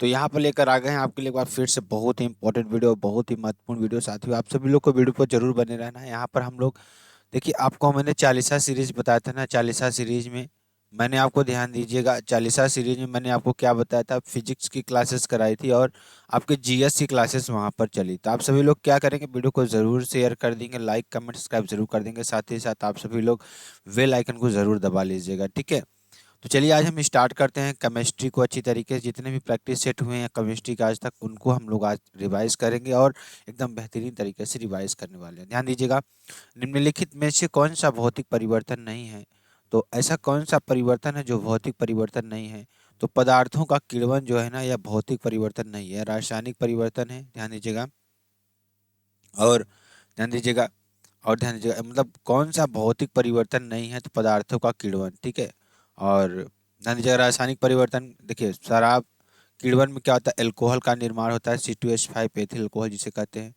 तो यहाँ पर लेकर आ गए हैं आपके लिए एक बार फिर से बहुत ही इंपॉर्टेंट वीडियो, बहुत ही महत्वपूर्ण वीडियो। साथियों, आप सभी लोग को वीडियो पर जरूर बने रहना है। यहाँ पर हम लोग देखिए, आपको मैंने चालीसा सीरीज बताया था ना। चालीसा सीरीज में मैंने आपको, ध्यान दीजिएगा, चालीसा सीरीज में मैंने आपको क्या बताया था। फिजिक्स की क्लासेस कराई थी और आपके जीएस की क्लासेस वहाँ पर चली। तो आप सभी लोग क्या करेंगे, वीडियो को जरूर शेयर कर देंगे, लाइक कमेंट सब्सक्राइब जरूर कर देंगे। साथ ही साथ आप सभी लोग बेल आइकन को जरूर दबा लीजिएगा, ठीक है। तो चलिए आज हम स्टार्ट करते हैं केमिस्ट्री को अच्छी तरीके से। जितने भी प्रैक्टिस सेट हुए हैं केमिस्ट्री के आज तक, उनको हम लोग आज रिवाइज करेंगे और एकदम बेहतरीन तरीके से रिवाइज करने वाले हैं। ध्यान दीजिएगा, निम्नलिखित में से कौन सा भौतिक परिवर्तन नहीं है। तो ऐसा कौन सा परिवर्तन है जो भौतिक परिवर्तन नहीं है। तो पदार्थों का किण्वन जो है ना, यह भौतिक परिवर्तन नहीं है, रासायनिक परिवर्तन है। ध्यान दीजिएगा और ध्यान दीजिएगा और ध्यान दीजिएगा, मतलब कौन सा भौतिक परिवर्तन नहीं है, तो पदार्थों का किण्वन, ठीक है। और ध्यान दीजिएगा, रासायनिक परिवर्तन, देखिए शराब किण्वन में क्या होता है, एल्कोहल का निर्माण होता है, C2H5 एथिल अल्कोहल जिसे कहते हैं।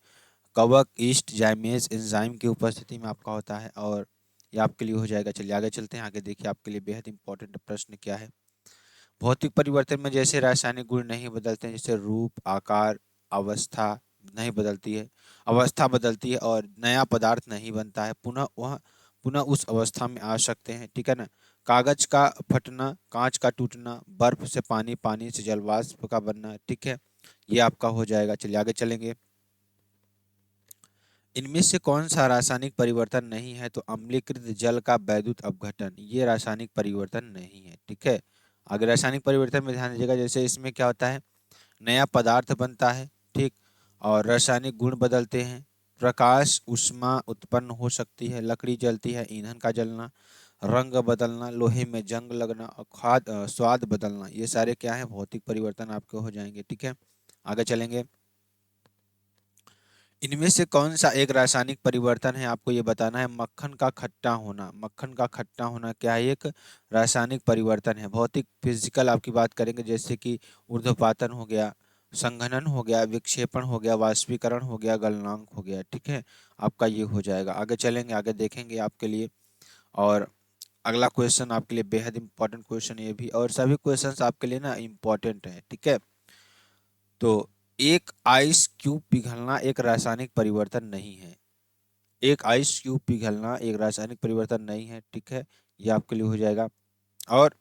कवक ईस्ट जाइमेज एंजाइम की उपस्थिति में आपका होता है। और ये आपके लिए हो जाएगा। चलिए आगे चलते हैं, आगे देखिए आपके लिए बेहद इंपॉर्टेंट प्रश्न क्या है। भौतिक परिवर्तन में जैसे रासायनिक गुण नहीं बदलते हैं, जैसे रूप आकार अवस्था नहीं बदलती है, अवस्था बदलती है और नया पदार्थ नहीं बनता है, पुनः उस अवस्था में आ सकते हैं, ठीक है ना। कागज का फटना, कांच का टूटना, बर्फ से पानी, पानी से जलवाष्प का बनना, ठीक है। ये आपका हो जाएगा। चलिए आगे चलेंगे। इनमें से कौन सा रासायनिक परिवर्तन नहीं है, तो अम्लीकृत जल का वैद्युत अपघटन, ये रासायनिक परिवर्तन नहीं है, ठीक है। अगर रासायनिक परिवर्तन में ध्यान दीजिएगा, जैसे इसमें क्या होता है, नया पदार्थ बनता है, ठीक। और रासायनिक गुण बदलते हैं, प्रकाश ऊष्मा उत्पन्न हो सकती है, लकड़ी जलती है, ईंधन का जलना, रंग बदलना, लोहे में जंग लगना और स्वाद बदलना, ये सारे क्या है, भौतिक परिवर्तन आपके हो जाएंगे, ठीक है। आगे चलेंगे। इनमें से कौन सा एक रासायनिक परिवर्तन है, आपको ये बताना है। मक्खन का खट्टा होना, मक्खन का खट्टा होना क्या है, एक रासायनिक परिवर्तन है। भौतिक फिजिकल आपकी बात करेंगे, जैसे कि ऊर्ध्वपातन हो गया, संघनन हो गया, विक्षेपण हो गया, वाष्पीकरण हो गया, गलनांक हो गया, ठीक है। आपका ये हो जाएगा। आगे चलेंगे, आगे देखेंगे आपके लिए। और अगला क्वेश्चन आपके लिए बेहद इंपॉर्टेंट क्वेश्चन ये भी, और सभी क्वेश्चंस आपके लिए ना इम्पोर्टेंट है, ठीक है। तो एक आइस क्यूब पिघलना एक रासायनिक परिवर्तन नहीं है। एक आइस क्यूब पिघलना एक रासायनिक परिवर्तन नहीं है, ठीक है। ये आपके लिए हो जाएगा। और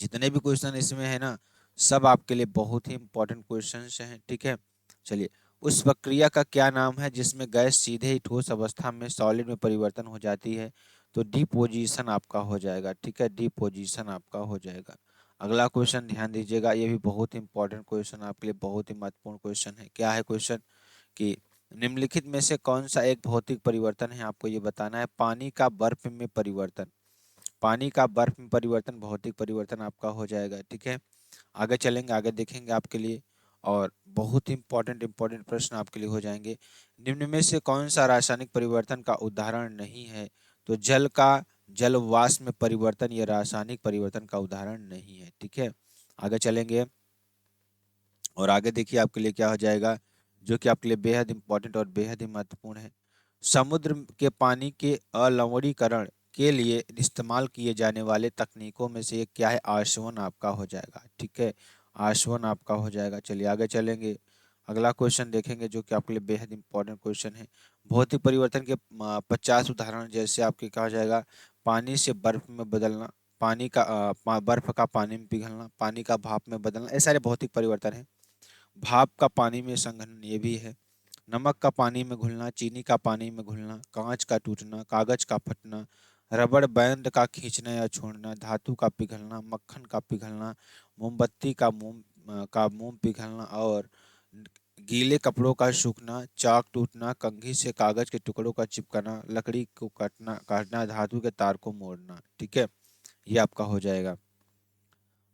जितने भी क्वेश्चन इसमें है ना, सब आपके लिए बहुत ही इंपॉर्टेंट क्वेश्चंस हैं, ठीक है। चलिए, उस प्रक्रिया का क्या नाम है जिसमें गैस सीधे ही ठोस अवस्था में सॉलिड में परिवर्तन हो जाती है। तो डिपोजिशन आपका हो जाएगा, ठीक है। डिपोजिशन आपका हो जाएगा। अगला क्वेश्चन ध्यान दीजिएगा, ये भी बहुत इंपॉर्टेंट क्वेश्चन आपके लिए, बहुत ही महत्वपूर्ण क्वेश्चन है। क्या है क्वेश्चन कि निम्नलिखित में से कौन सा एक भौतिक परिवर्तन है, आपको ये बताना है। पानी का बर्फ में परिवर्तन, पानी का बर्फ में परिवर्तन भौतिक परिवर्तन आपका हो जाएगा, ठीक है। आगे चलेंगे, आगे देखेंगे आपके लिए। और बहुत इंपॉर्टेंट इंपॉर्टेंट प्रश्न आपके लिए हो जाएंगे। निम्न में से कौन सा रासायनिक परिवर्तन का उदाहरण नहीं है, तो जल का जल वाष्प में परिवर्तन, ये रासायनिक परिवर्तन का उदाहरण नहीं है, ठीक है। आगे चलेंगे और आगे देखिए आपके लिए क्या हो जाएगा, जो कि आपके लिए बेहद इंपॉर्टेंट और बेहद ही महत्वपूर्ण है। समुद्र के पानी के अलवणीकरण के लिए इस्तेमाल किए जाने वाले तकनीकों में से एक क्या है, आशवन आपका हो जाएगा, ठीक है। आशवन आपका हो जाएगा। चलिए आगे चलेंगे, अगला क्वेश्चन देखेंगे, जो कि आपके लिए बेहद इंपॉर्टेंट क्वेश्चन है। भौतिक परिवर्तन के 50 उदाहरण, जैसे आपके क्या हो जाएगा, पानी से बर्फ में बदलना, पानी का बर्फ का पानी में पिघलना, पानी का भाप में बदलना, ये सारे भौतिक परिवर्तन है। भाप का पानी में संघनन, ये भी है। नमक का पानी में घुलना, चीनी का पानी में घुलना, कांच का टूटना, कागज का फटना, रबड़ बैंड का खींचना या छोड़ना, धातु का पिघलना, मक्खन का पिघलना, मोमबत्ती का मोम पिघलना और गीले कपड़ों का सूखना, चाक टूटना, कंघी से कागज के टुकड़ों का चिपकना, लकड़ी को काटना, धातु के तार को मोड़ना, ठीक है। ये आपका हो जाएगा।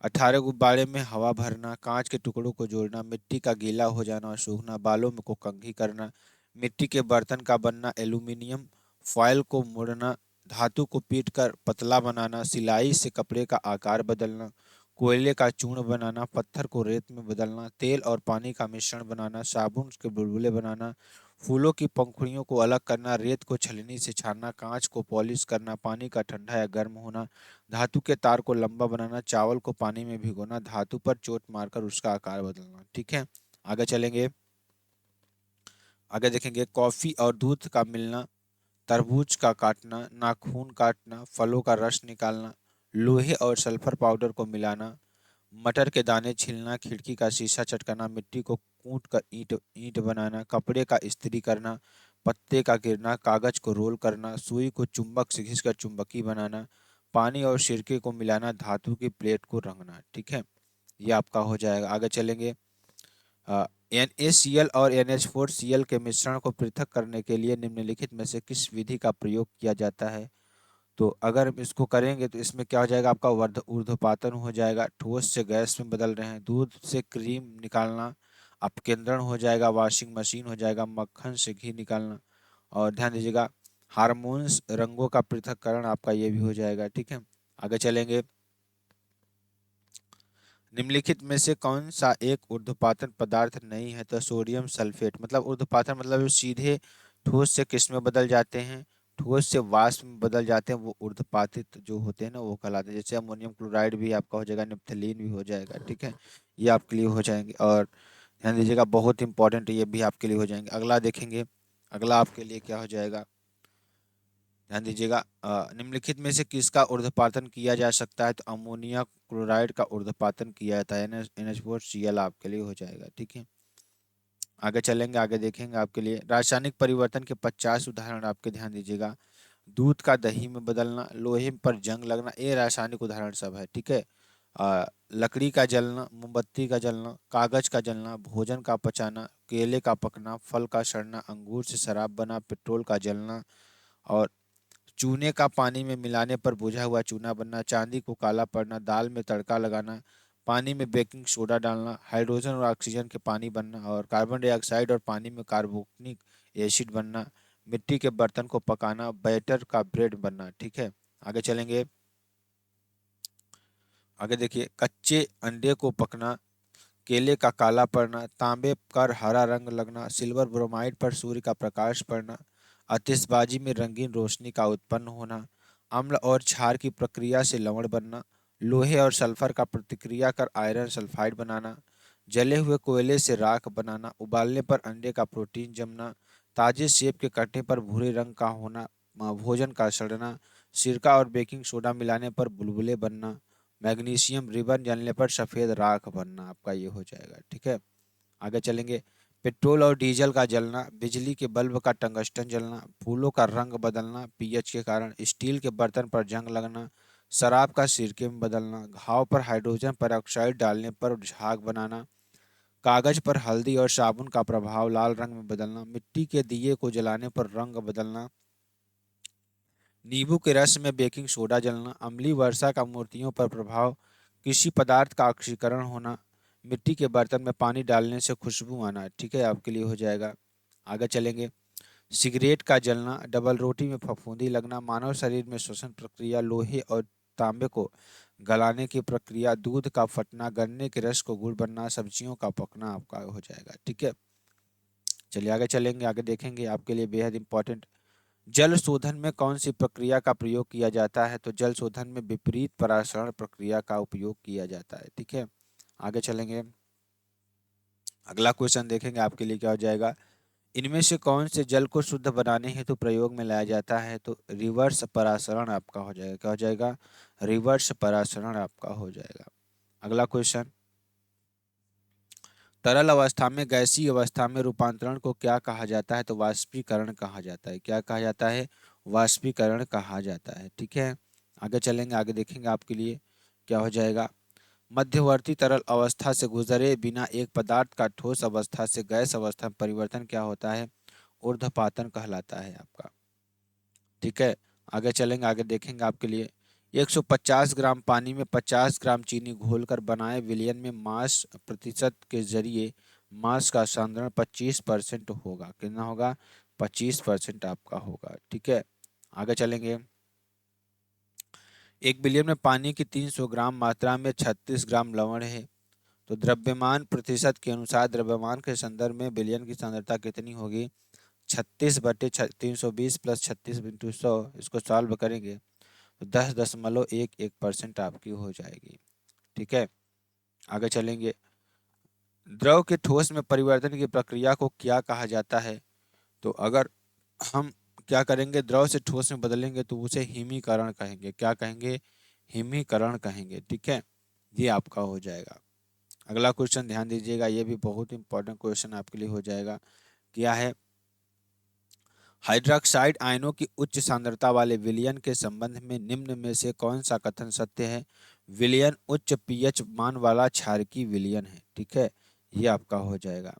18 गुब्बारे में हवा भरना, कांच के टुकड़ों को जोड़ना, मिट्टी का गीला हो जाना और सूखना, बालों में को कंघी करना, मिट्टी के बर्तन का बनना, एल्यूमिनियम फॉयल को मोड़ना, धातु को पीट कर पतला बनाना, सिलाई से कपड़े का आकार बदलना, कोयले का चूर्ण बनाना, पत्थर को रेत में बदलना, तेल और पानी का मिश्रण बनाना, साबुन के बुलबुले बनाना, फूलों की पंखुड़ियों को अलग करना, रेत को छलनी से छानना, कांच को पॉलिश करना, पानी का ठंडा या गर्म होना, धातु के तार को लंबा बनाना, चावल को पानी में भिगोना, धातु पर चोट मारकर उसका आकार बदलना। ठीक है, आगे चलेंगे। आगे देखेंगे, कॉफी और दूध का मिलना, तरबूज का काटना, नाखून काटना, फलों का रस निकालना, लोहे और सल्फर पाउडर को मिलाना, मटर के दाने छीलना, खिड़की का शीशा चटकाना, मिट्टी को कूट कर ईंट ईंट बनाना, कपड़े का इस्त्री करना, पत्ते का गिरना, कागज को रोल करना, सुई को चुंबक से घिसकर चुंबकी बनाना, पानी और सिरके को मिलाना, धातु की प्लेट को रंगना। ठीक है, ये आपका हो जाएगा। आगे चलेंगे। NaCl और NH4Cl के मिश्रण को पृथक करने के लिए निम्नलिखित में से किस विधि का प्रयोग किया जाता है? तो अगर हम इसको करेंगे तो इसमें क्या हो जाएगा, आपका ऊर्ध्वपातन हो जाएगा, ठोस से गैस में बदल रहे हैं, दूध से क्रीम निकालना, अपकेंद्रण हो जाएगा, वॉशिंग मशीन हो जाएगा, मक्खन से घी निकालना। और ध्यान दीजिएगा, हार्मोन्स रंगों का पृथक्करण आपका ये भी हो जाएगा। ठीक है, आगे चलेंगे। निम्नलिखित में से कौन सा एक ऊर्ध्वपातन पदार्थ नहीं है? तो सोडियम सल्फेट, मतलब ऊर्ध्वपातन मतलब जो सीधे ठोस से किस में बदल जाते हैं, ठोस से वाष्प में बदल जाते हैं, वो ऊर्ध्वपातित जो होते हैं ना, वो कहलाते हैं। जैसे अमोनियम क्लोराइड भी आपका हो जाएगा, नेप्थलीन भी हो जाएगा। ठीक है, ये आपके लिए हो जाएंगे। और ध्यान दीजिएगा, बहुत इंपॉर्टेंट ये भी आपके लिए हो जाएंगे। अगला देखेंगे, अगला आपके लिए क्या हो जाएगा, ध्यान दीजिएगा। निम्नलिखित में से किसका ऊर्ध्वपातन किया जा सकता है? तो अमोनिया क्लोराइड का ऊर्ध्वपातन किया जाता है, NH4Cl आपके लिए हो जाएगा। ठीक है, आगे चलेंगे, आगे देखेंगे आपके लिए रासायनिक परिवर्तन के 50 उदाहरण आपके, ध्यान दीजिएगा। दूध का दही में बदलना, लोहे पर जंग लगना, ये रासायनिक उदाहरण सब है। ठीक है, लकड़ी का जलना, मोमबत्ती का जलना, कागज का जलना, भोजन का पचाना, केले का पकना, फल का सड़ना, अंगूर से शराब बना, पेट्रोल का जलना, और चूने का पानी में मिलाने पर बुझा हुआ चूना बनना, चांदी को काला पड़ना, दाल में तड़का लगाना, पानी में बेकिंग सोडा डालना, हाइड्रोजन और ऑक्सीजन के पानी बनना, और कार्बन डाइऑक्साइड और पानी में कार्बोनिक एसिड बनना, मिट्टी के बर्तन को पकाना, बैटर का ब्रेड बनना। ठीक है, आगे चलेंगे। आगे देखिए, कच्चे अंडे को पकना, केले का काला पड़ना, तांबे पर हरा रंग लगना, सिल्वर ब्रोमाइड पर सूर्य का प्रकाश पड़ना, आतिशबाजी में रंगीन रोशनी का उत्पन्न होना, अम्ल और क्षार की प्रक्रिया से लवण बनना, लोहे और सल्फर का प्रतिक्रिया कर आयरन सल्फाइड बनाना, जले हुए कोयले से राख बनाना, उबालने पर अंडे का प्रोटीन जमना, ताजे सेब के कटने पर भूरे रंग का होना, भोजन का सड़ना, सिरका और बेकिंग सोडा मिलाने पर बुलबुले बनना, मैग्नीशियम रिबन जलने पर सफेद राख बनना, आपका ये हो जाएगा। ठीक है, आगे चलेंगे। पेट्रोल और डीजल का जलना, बिजली के बल्ब का टंगस्टन जलना, फूलों का रंग बदलना पीएच के कारण, स्टील के बर्तन पर जंग लगना, शराब का सिरके में बदलना, घाव पर हाइड्रोजन पेरोक्साइड डालने पर झाग बनाना, कागज पर हल्दी और साबुन का प्रभाव लाल रंग में बदलना, मिट्टी के दिए को जलाने पर रंग बदलना, नींबू के रस में बेकिंग सोडा जलना, अम्लीय वर्षा का मूर्तियों पर प्रभाव, किसी पदार्थ का ऑक्सीकरण होना, मिट्टी के बर्तन में पानी डालने से खुशबू आना। ठीक है, आपके लिए हो जाएगा। आगे चलेंगे। सिगरेट का जलना, डबल रोटी में फफूंदी लगना, मानव शरीर में श्वसन प्रक्रिया, लोहे और तांबे को गलाने की प्रक्रिया, दूध का फटना, गन्ने के रस को गुड़ बनना, सब्जियों का पकना आपका हो जाएगा। ठीक है, चलिए आगे चलेंगे, आगे देखेंगे आपके लिए बेहद इंपॉर्टेंट। जल शोधन में कौन सी प्रक्रिया का प्रयोग किया जाता है? तो जल शोधन में विपरीत परासरण प्रक्रिया का उपयोग किया जाता है। ठीक है, आगे चलेंगे। अगला क्वेश्चन देखेंगे आपके लिए क्या हो जाएगा। इनमें से कौन से जल को शुद्ध बनाने हेतु प्रयोग में लाया जाता है? तो रिवर्स परासरण आपका हो जाएगा। क्या हो जाएगा? रिवर्स परासरण आपका हो जाएगा। अगला क्वेश्चन, तरल अवस्था में गैसीय अवस्था में रूपांतरण को क्या कहा जाता है? तो वाष्पीकरण कहा जाता है। क्या कहा जाता है? वाष्पीकरण कहा जाता है। ठीक है, आगे चलेंगे, आगे देखेंगे आपके लिए क्या हो जाएगा। मध्यवर्ती तरल अवस्था से गुजरे बिना एक पदार्थ का ठोस अवस्था से गैस अवस्था में परिवर्तन क्या होता है? ऊर्ध्वपातन कहलाता है आपका। ठीक है, आगे चलेंगे, आगे देखेंगे आपके लिए। 150 ग्राम पानी में 50 ग्राम चीनी घोलकर बनाए विलयन में मास प्रतिशत के जरिए मास का सांद्रण 25% होगा। कितना होगा? 25% आपका होगा। ठीक है, आगे चलेंगे। एक विलयन में पानी की 300 ग्राम मात्रा में 36 ग्राम लवण है, तो द्रव्यमान प्रतिशत के अनुसार द्रव्यमान के संदर्भ में विलयन की सांद्रता कितनी होगी? 36/320 प्लस 36 × 100 इसको सॉल्व करेंगे तो 10.11% आपकी हो जाएगी। ठीक है, आगे चलेंगे। द्रव के ठोस में परिवर्तन की प्रक्रिया को क्या कहा जाता है? तो अगर हम क्या करेंगे, द्रव से ठोस में बदलेंगे तो उसे हिमीकरण कहेंगे। क्या कहेंगे? हिमीकरण कहेंगे। ठीक है, ये आपका हो जाएगा। अगला क्वेश्चन ध्यान दीजिएगा, ये भी बहुत इंपॉर्टेंट क्वेश्चन आपके लिए हो जाएगा। क्या है? हाइड्रोक्साइड आयनों की उच्च सांद्रता वाले विलयन के संबंध में निम्न में से कौन सा कथन सत्य है? विलयन उच्च पीएच मान वाला क्षारकीय विलयन है। ठीक है, ये आपका हो जाएगा।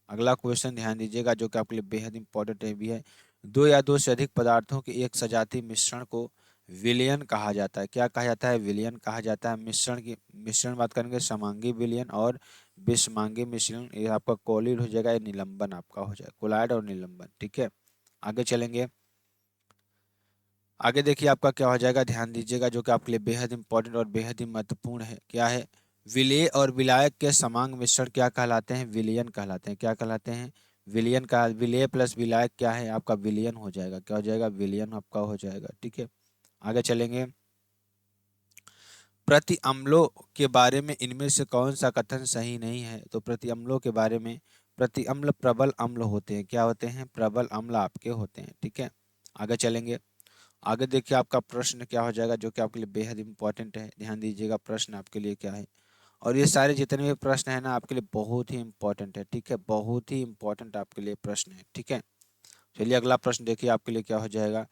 अगला क्वेश्चन ध्यान दीजिएगा, जो कि आपके लिए बेहद इंपॉर्टेंट है भी है। दो या दो से अधिक पदार्थों के एक सजातीय मिश्रण को विलयन कहा जाता है। क्या कहा जाता है? विलयन कहा जाता है। मिश्रण बात करेंगे समांगी विलयन और विषमांगी मिश्रण। ये आपका कोलिड हो जाएगा, ये निलंबन आपका हो जाएगा, कोलाइड और निलंबन। ठीक है, आगे चलेंगे। आगे देखिए आपका क्या हो जाएगा, ध्यान दीजिएगा, जो कि आपके लिए बेहद इंपॉर्टेंट और बेहद ही महत्वपूर्ण है। क्या है? विलेय और विलायक के समांग मिश्रण क्या कहलाते हैं? विलयन कहलाते हैं। क्या कहलाते हैं? विलयन का। विलेय प्लस विलायक क्या है? आपका विलयन हो जाएगा। क्या हो जाएगा? विलयन आपका हो जाएगा। ठीक है, आगे चलेंगे। प्रति अम्लों के बारे में इनमें से कौन सा कथन सही नहीं है? तो प्रति अम्लों के बारे में, प्रति अम्ल प्रबल अम्ल होते हैं। क्या होते हैं? प्रबल अम्ल आपके होते हैं। ठीक है, आगे चलेंगे। आगे देखिए आपका प्रश्न क्या हो जाएगा, जो कि आपके लिए बेहद इंपॉर्टेंट है। ध्यान दीजिएगा प्रश्न आपके लिए क्या है। और ये सारे जितने भी प्रश्न है ना, आपके लिए बहुत ही इंपॉर्टेंट है। ठीक है, बहुत ही इंपॉर्टेंट आपके लिए प्रश्न है। ठीक है, चलिए अगला प्रश्न देखिए आपके लिए क्या हो जाएगा।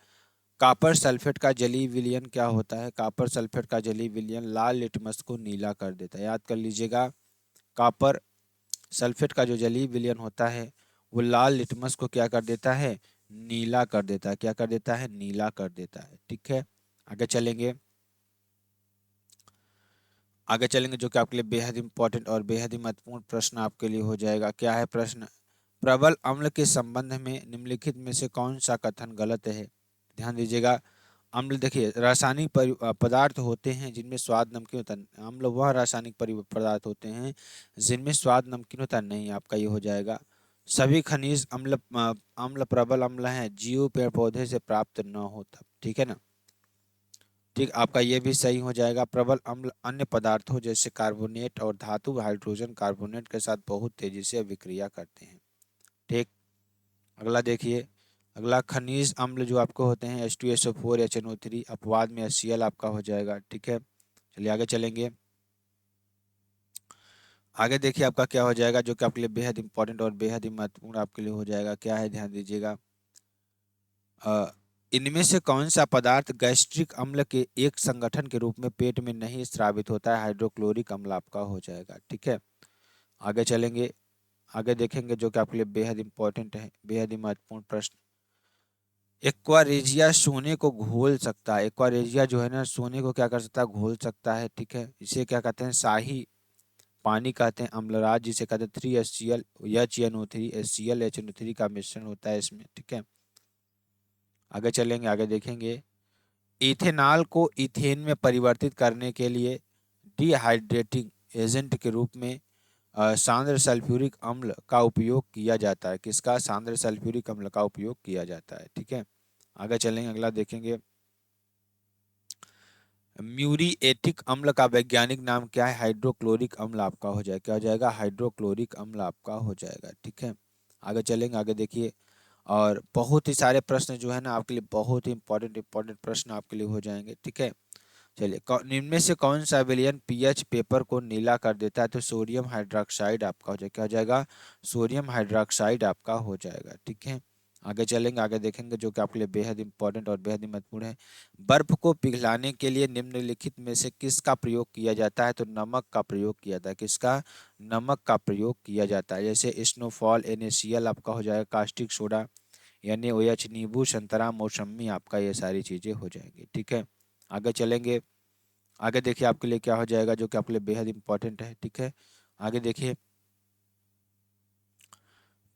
कॉपर सल्फेट का जलीय विलयन क्या होता है? कॉपर सल्फेट का जलीय विलयन लाल लिटमस को नीला कर देता है। याद कर लीजिएगा, कॉपर सल्फेट का जो जलीय विलयन होता है वो लाल लिटमस को क्या कर देता है? नीला कर देता है। क्या कर देता है? नीला कर देता है। ठीक है, आगे चलेंगे। आगे चलेंगे, जो कि आपके लिए बेहद इंपॉर्टेंट और बेहद ही महत्वपूर्ण प्रश्न आपके लिए हो जाएगा। क्या है प्रश्न? प्रबल अम्ल के संबंध में निम्नलिखित में से कौन सा कथन गलत है? ध्यान दीजिएगा। अम्ल देखिए, रासायनिक पदार्थ होते हैं जिनमें स्वाद नमकीन होता है। अम्ल वह रासायनिक पदार्थ होते हैं जिनमें स्वाद नमकीन होता नहीं। आपका ये हो जाएगा। सभी खनिज अम्ल अम्ल प्रबल अम्ल हैं, जीव पेड़ पौधे से प्राप्त न होता। ठीक है ना? ठीक, आपका ये भी सही हो जाएगा। प्रबल अम्ल अन्य पदार्थों जैसे कार्बोनेट और धातु हाइड्रोजन कार्बोनेट के साथ बहुत तेजी से अभिक्रिया करते हैं। ठीक, अगला देखिए। अगला खनिज अम्ल जो आपको होते हैं H2SO4 HNO3, अपवाद में HCl आपका हो जाएगा। ठीक है, चलिए आगे चलेंगे। आगे देखिए आपका क्या हो जाएगा, जो कि आपके लिए बेहद इंपॉर्टेंट और बेहद ही महत्वपूर्ण आपके लिए हो जाएगा। क्या है? ध्यान दीजिएगा। इनमें से कौन सा पदार्थ गैस्ट्रिक अम्ल के एक संगठन के रूप में पेट में नहीं स्रावित होता है? हाइड्रोक्लोरिक अम्ल आपका हो जाएगा। ठीक है, आगे चलेंगे। आगे देखेंगे, जो कि आपके लिए बेहद इंपॉर्टेंट है, बेहद ही महत्वपूर्ण प्रश्न। एक्वारेजिया सोने को घोल सकता है। एक्वारेजिया जो है ना, सोने को क्या कर सकता है? घोल सकता है। ठीक है, इसे क्या कहते हैं? शाही पानी कहते हैं। अम्लराज जिसे कहते हैं 3HCl HNO3 HCl HNO3 का मिश्रण होता है इसमें। ठीक है, आगे चलेंगे। आगे देखेंगे। इथेनॉल को इथेन में परिवर्तित करने के लिए डिहाइड्रेटिंग एजेंट के रूप में सांद्र सल्फ्यूरिक अम्ल का उपयोग किया जाता है। किसका? सांद्र सल्फ्यूरिक अम्ल का उपयोग किया जाता है। ठीक है, आगे चलेंगे। अगला देखेंगे। म्यूरिएटिक अम्ल का वैज्ञानिक नाम क्या है? हाइड्रोक्लोरिक अम्ल आपका हो जाएगा। क्या हो जाएगा? हाइड्रोक्लोरिक अम्ल आपका हो जाएगा। ठीक है, आगे चलेंगे। आगे देखिए, और बहुत ही सारे प्रश्न जो है ना आपके लिए बहुत ही इंपॉर्टेंट प्रश्न आपके लिए हो जाएंगे। ठीक है, चलिए। इनमें से कौन सा विलयन पीएच पेपर को नीला कर देता है? तो सोडियम हाइड्रोक्साइड आपका हो जाएगा। क्या हो जाएगा? सोडियम हाइड्रोक्साइड आपका हो जाएगा। ठीक है, आगे चलेंगे। आगे देखेंगे, जो कि आपके लिए बेहद इंपॉर्टेंट और बेहद ही महत्वपूर्ण है। बर्फ को पिघलाने के लिए निम्नलिखित में से किसका प्रयोग किया जाता है? तो नमक का प्रयोग किया जाता है। किसका? नमक का प्रयोग किया जाता है। जैसे स्नोफॉल NaCl आपका हो जाएगा। कास्टिक सोडा NaOH, नींबू संतरा मौसमी आपका, ये सारी चीजें हो जाएंगी। ठीक है, आगे चलेंगे। आगे देखिए आपके लिए क्या हो जाएगा, जो कि आपके लिए बेहद इंपॉर्टेंट है। ठीक है, आगे देखिए।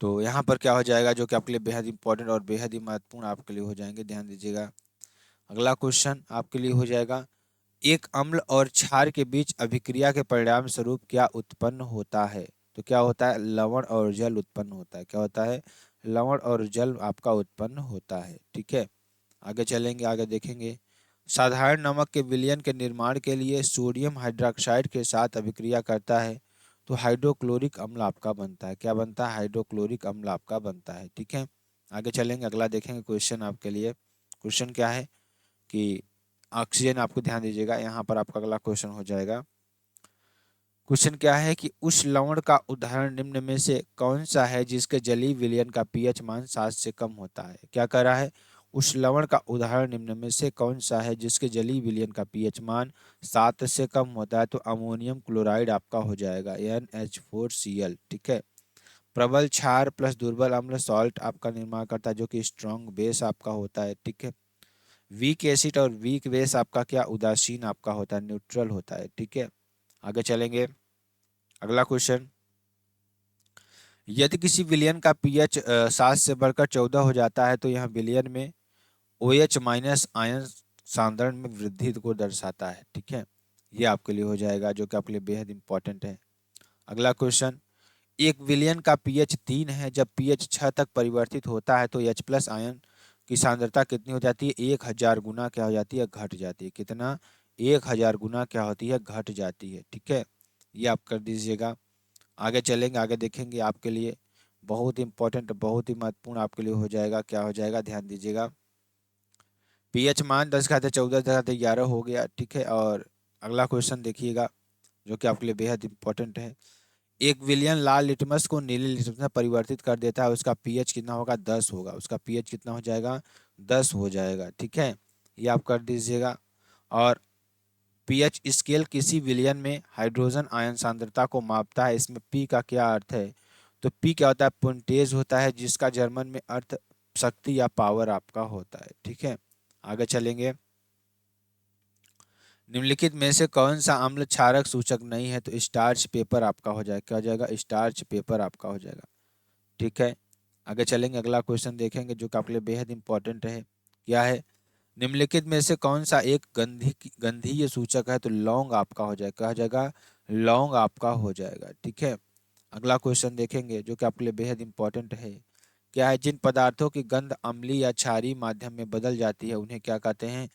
तो यहाँ पर क्या हो जाएगा, जो कि आपके लिए बेहद इंपॉर्टेंट और बेहद ही महत्वपूर्ण आपके लिए हो जाएंगे। ध्यान दीजिएगा। अगला क्वेश्चन आपके लिए हो जाएगा। एक अम्ल और क्षार के बीच अभिक्रिया के परिणाम स्वरूप क्या उत्पन्न होता है? तो क्या होता है? लवण और जल उत्पन्न होता है। क्या होता है? लवण और जल आपका उत्पन्न होता है। ठीक है, आगे चलेंगे, आगे देखेंगे। साधारण नमक के विलयन के निर्माण के लिए सोडियम हाइड्रोक्साइड के साथ अभिक्रिया करता है तो हाइड्रोक्लोरिक अम्ल आपका बनता है। क्या बनता है? हाइड्रोक्लोरिक अम्ल आपका बनता है। ठीक है, आगे चलेंगे, अगला देखेंगे क्वेश्चन आपके लिए। क्वेश्चन क्या है कि ऑक्सीजन, आपको ध्यान दीजिएगा, यहाँ पर आपका अगला क्वेश्चन हो जाएगा। क्वेश्चन क्या है कि उस लवण का उदाहरण निम्न में से कौन सा है जिसके जलीय विलयन का पीएच मान 7 से कम होता है? क्या कह रहा है? उस लवण का उदाहरण निम्न में से कौन सा है जिसके जलीय विलयन का पीएच मान 7 से कम होता है? तो अमोनियम क्लोराइड आपका हो जाएगा, NH4Cl। ठीक है, प्रबल क्षार प्लस दुर्बल अम्ल सॉल्ट आपका निर्माण करता है जो कि स्ट्रॉन्ग बेस आपका होता है। ठीक है, वीक एसिड और वीक बेस आपका क्या? उदासीन आपका होता है, न्यूट्रल होता है। ठीक है, आगे चलेंगे, अगला क्वेश्चन। यदि किसी विलयन का पीएच 7 से बढ़कर 14 हो जाता है तो यह विलयन में OH माइनस आयन सांद्रण में वृद्धि को दर्शाता है। ठीक है, ये आपके लिए हो जाएगा जो कि आपके लिए बेहद इंपॉर्टेंट है। अगला क्वेश्चन। एक विलयन का पीएच 3 है, जब पीएच 6 तक परिवर्तित होता है तो H प्लस आयन की सांद्रता कितनी हो जाती है? 1000 गुना क्या हो जाती है? घट जाती है। कितना? 1000 गुना क्या होती है? घट जाती है। ठीक है, ये आप कर दीजिएगा। आगे चलेंगे, आगे देखेंगे, आपके लिए बहुत इंपॉर्टेंट, बहुत ही महत्वपूर्ण आपके लिए हो जाएगा। क्या हो जाएगा? ध्यान दीजिएगा। पीएच मान 10 घाते 14 10 घाते 11 हो गया। ठीक है, और अगला क्वेश्चन देखिएगा जो कि आपके लिए बेहद इंपॉर्टेंट है। एक विलयन लाल लिटमस को नीले लिटमस में परिवर्तित कर देता है, उसका पीएच कितना होगा? 10 होगा। उसका पीएच कितना हो जाएगा? 10 हो जाएगा। ठीक है, ये आप कर दीजिएगा। और पीएच स्केल किसी विलयन में हाइड्रोजन आयन सांद्रता को मापता है, इसमें पी का क्या अर्थ है? तो पी क्या होता है? पुंटेज होता है, जिसका जर्मन में अर्थ शक्ति या पावर आपका होता है। ठीक है, आगे चलेंगे। निम्नलिखित में से कौन सा अम्ल क्षारक सूचक नहीं है? तो स्टार्च पेपर आपका हो जाएगा। क्या हो जाएगा? स्टार्च पेपर आपका हो जाएगा। ठीक है, आगे चलेंगे, अगला क्वेश्चन देखेंगे जो कि आपके लिए बेहद इंपॉर्टेंट है। क्या है? निम्नलिखित में से कौन सा एक गंधीय सूचक है? तो लौंग आपका हो जाएगा। क्या हो जाएगा? लौंग आपका हो जाएगा। ठीक है, अगला क्वेश्चन देखेंगे जो कि आपके लिए बेहद इंपॉर्टेंट है। क्या है? जिन पदार्थों की गंध अम्लीय या क्षारीय माध्यम में बदल जाती है उन्हें क्या कहते हैं?